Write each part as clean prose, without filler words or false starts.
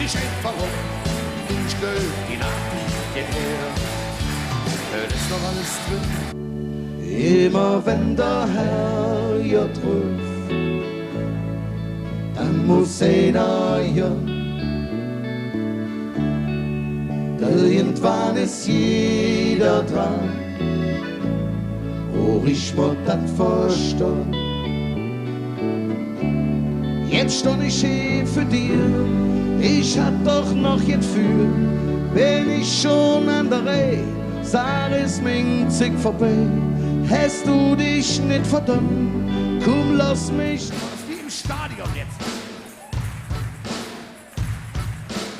ich einfach rum. Ich stell die Nacht nicht her. Das ist doch alles drin. Immer wenn der Herr ja trifft, dann muss einer ja. Irgendwann ist jeder dran, oh ich muss das verstehen. Jetzt steh ich hier für dir, ich hab doch noch jetzt für, wenn ich schon an der Reihe, sag es mir zig vorbei. Hast du dich nicht verdammt, komm lass mich. Das ist wie im Stadion jetzt.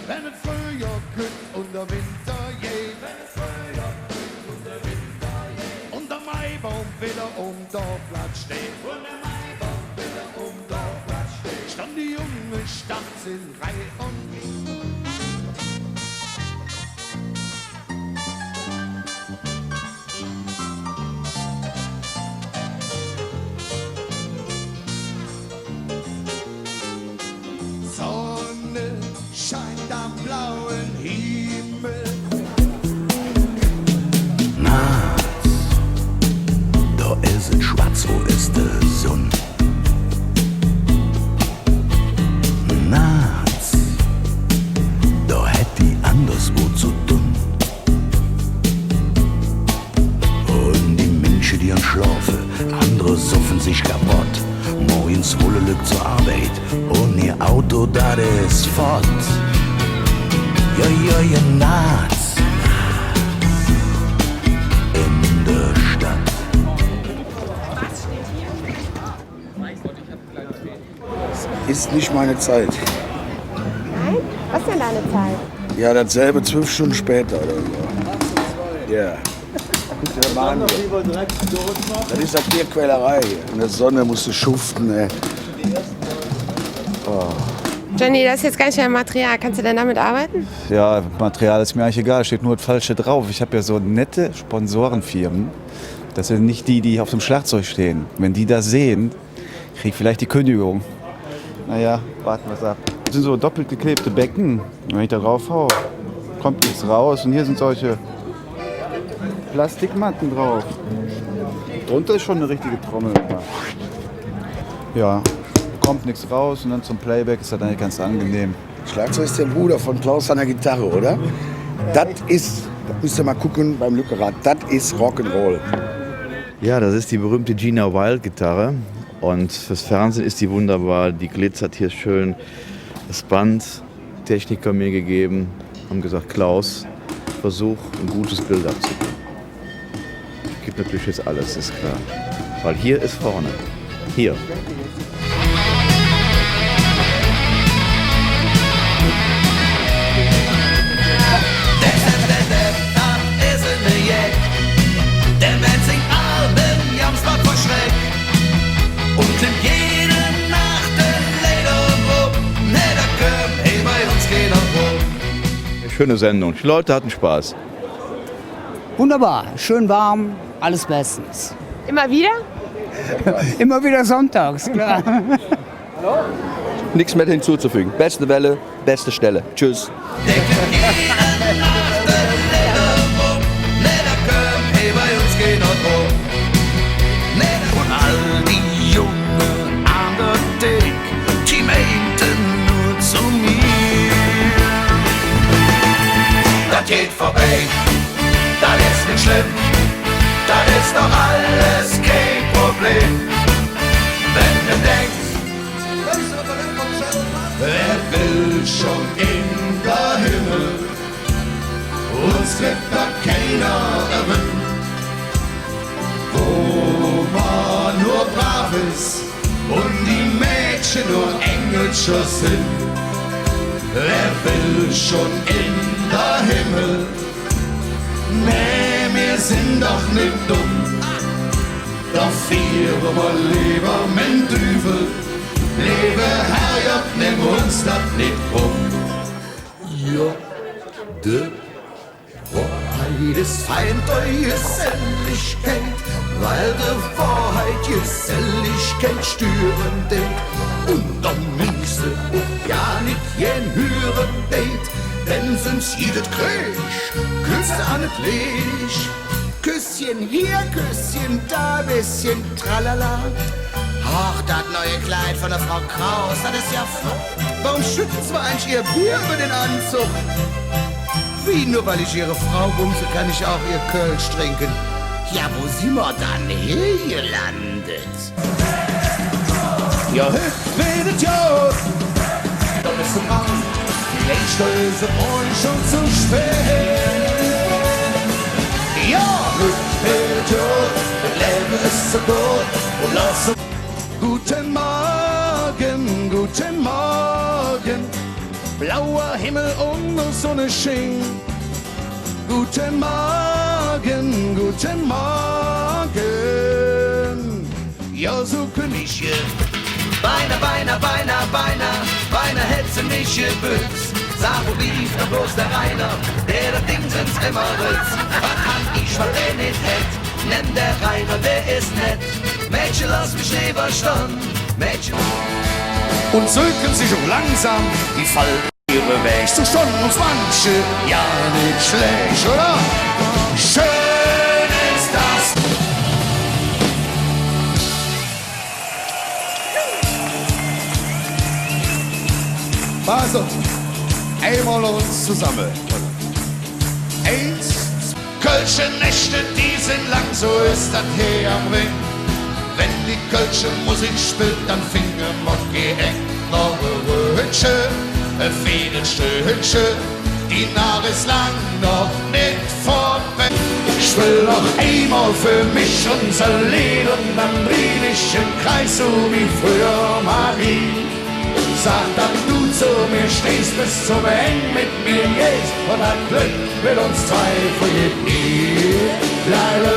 Wenn es früher kühlt und der Winter je, wenn es früher kühlt und der Winter je, und der Maibaum wieder Platz steht, und der Maibaum wieder Platz steht, stand die junge Stadt in Reihe und scheint am blauen Himmel. Nachts, da ist es schwarz, wo ist die Sonne. Nachts, da hätt die anderswo zu tun. Und die Menschen, die schlafen, andere soffen sich kaputt. Morgens wolle Lück zur Arbeit und ihr Auto, das ist fort. Ja, nachts in der Stadt. Ist nicht meine Zeit. Nein? Was ist denn deine Zeit? Ja, dasselbe 12 Stunden später oder so. Ja. Das ist eine Tierquälerei. In der Sonne musst du schuften, ey. Oh. Johnny, das ist jetzt ganz schön Material. Kannst du denn damit arbeiten? Ja, Material ist mir eigentlich egal. Steht nur das Falsche drauf. Ich habe ja so nette Sponsorenfirmen. Das sind nicht die, die auf dem Schlagzeug stehen. Wenn die das sehen, krieg ich vielleicht die Kündigung. Naja, warten wir es ab. Das sind so doppelt geklebte Becken. Wenn ich da drauf hau, kommt nichts raus. Und hier sind solche Plastikmatten drauf. Drunter ist schon eine richtige Trommel. Ja, kommt nichts raus und dann zum Playback ist das eigentlich ganz angenehm. Schlagzeug ist der Bruder von Klaus an der Gitarre, oder? Das müsst ihr mal gucken beim Lückerath, das ist Rock'n'Roll. Ja, das ist die berühmte Gina Wild Gitarre und fürs Fernsehen ist die wunderbar, die glitzert hier schön. Das Band, Techniker mir gegeben, haben gesagt, Klaus, versuch ein gutes Bild abzugeben. Gibt natürlich jetzt alles, ist klar. Weil hier ist vorne. Hier. Schöne Sendung. Die Leute hatten Spaß. Wunderbar, schön warm, alles bestens. Immer wieder? Immer wieder sonntags, klar. Nichts mehr hinzuzufügen. Beste Welle, beste Stelle. Tschüss. Und all die Jungen an der Deck, die meinten nur zu mir. Das geht vorbei, das ist nicht schlimm, das ist doch alles kein Problem. Wenn du denkst, wer will schon in der Himmel, uns wird da keiner erwischen. Wo man nur brav ist und die Mädchen nur Engelscher sind. Wer will schon in der Himmel? Nee, wir sind doch nicht dumm. Doch vieren wir lieber mit Teufel. Liebe Herrgott, nimm uns das nicht rum. Ja, de Wahrheit ist Feind der Geselligkeit, weil der Wahrheit Geselligkeit stören denkt. Und am Miese ja nicht jen hören denkt. das krieg, küsste an das Licht. Küsschen hier, Küsschen da, bisschen tralala. Ach, das neue Kleid von der Frau Kraus, das ist ja voll. Warum schütten Sie eigentlich Ihr Bier über den Anzug? Wie, nur weil ich Ihre Frau bumse, kann ich auch Ihr Kölsch trinken? Ja, wo sind wir dann hier gelandet? Ja, redet ja. Da bist du dran. Die Längstöße wollen schon zu spät. Ja, redet ja. Das Leben ist so gut und lass uns. Guten Morgen, guten Morgen. Blauer Himmel und nur Sonne schien. Guten Morgen, guten Morgen. Ja, so bin ich hier. Beinahe hätt's nicht gebützt. Sag, wo lief da bloß der Rainer, der das Ding sind's immer ritzt. Was hab ich, was der nicht hätt? Nenn der Rainer, der ist nett. Mädchen, lass mich lieber stehen. Mädchen. Und zögern sich schon langsam, die fallen ihre Weg. So schon uns manche, ja nicht schlecht, oder? Schön ist das. Also, einmal uns zusammen. Eins, Kölsche Nächte, die sind lang, so ist das hier am Ring. Wenn die Kölsche Musik spielt, dann finger wir gehängt. Noch ein Rötchen, ein Fädenstückchen, die Nacht ist lang noch nicht vorbei. Ich will noch einmal für mich unser Lied und dann dreh ich im Kreis, so wie früher Marie. Sag, dass du zu mir stehst, bis zum Ende mit mir gehst und das Glück mit uns zwei vergeht nie.